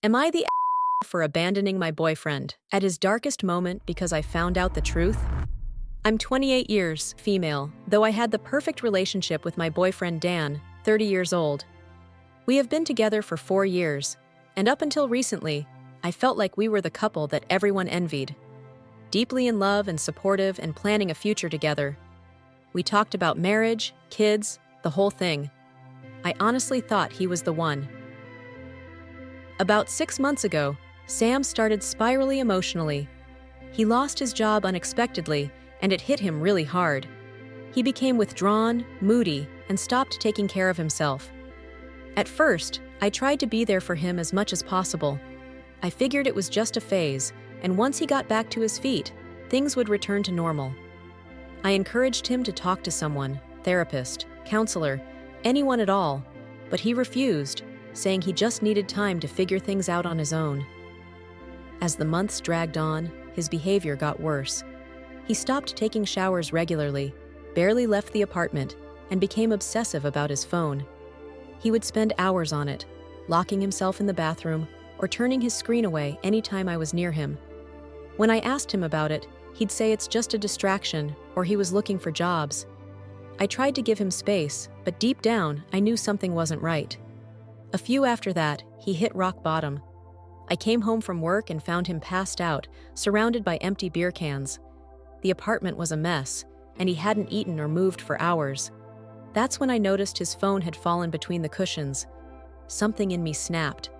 Am I the for abandoning my boyfriend at his darkest moment because I found out the truth? I'm 28 years, female, though I had the perfect relationship with my boyfriend Dan, 30 years old. We have been together for 4 years, and up until recently, I felt like we were the couple that everyone envied. Deeply in love and supportive and planning a future together. We talked about marriage, kids, the whole thing. I honestly thought he was the one. About 6 months ago, Sam started spiraling emotionally. He lost his job unexpectedly, and it hit him really hard. He became withdrawn, moody, and stopped taking care of himself. At first, I tried to be there for him as much as possible. I figured it was just a phase, and once he got back to his feet, things would return to normal. I encouraged him to talk to someone, therapist, counselor, anyone at all, but he refused, saying he just needed time to figure things out on his own. As the months dragged on, his behavior got worse. He stopped taking showers regularly, barely left the apartment, and became obsessive about his phone. He would spend hours on it, locking himself in the bathroom or turning his screen away anytime I was near him. When I asked him about it, he'd say it's just a distraction or he was looking for jobs. I tried to give him space, but deep down, I knew something wasn't right. A few after that, he hit rock bottom. I came home from work and found him passed out, surrounded by empty beer cans. The apartment was a mess, and he hadn't eaten or moved for hours. That's when I noticed his phone had fallen between the cushions. Something in me snapped.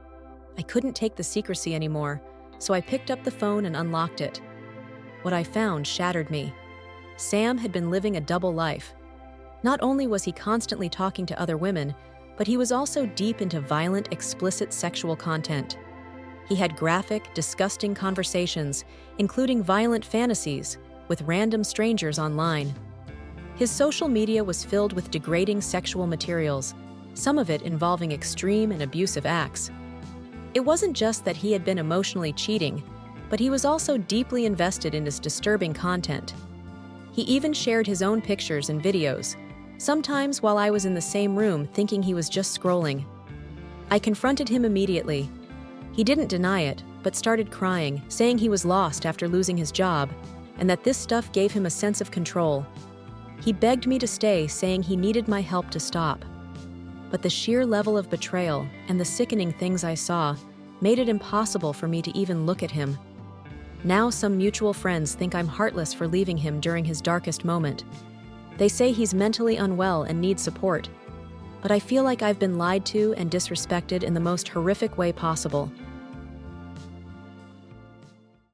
I couldn't take the secrecy anymore, so I picked up the phone and unlocked it. What I found shattered me. Sam had been living a double life. Not only was he constantly talking to other women, but he was also deep into violent, explicit sexual content. He had graphic, disgusting conversations, including violent fantasies, with random strangers online. His social media was filled with degrading sexual materials, some of it involving extreme and abusive acts. It wasn't just that he had been emotionally cheating, but he was also deeply invested in this disturbing content. He even shared his own pictures and videos, sometimes while I was in the same room thinking he was just scrolling. I confronted him immediately. He didn't deny it, but started crying, saying he was lost after losing his job, and that this stuff gave him a sense of control. He begged me to stay, saying he needed my help to stop. But the sheer level of betrayal and the sickening things I saw made it impossible for me to even look at him. Now some mutual friends think I'm heartless for leaving him during his darkest moment. They say he's mentally unwell and needs support. But I feel like I've been lied to and disrespected in the most horrific way possible.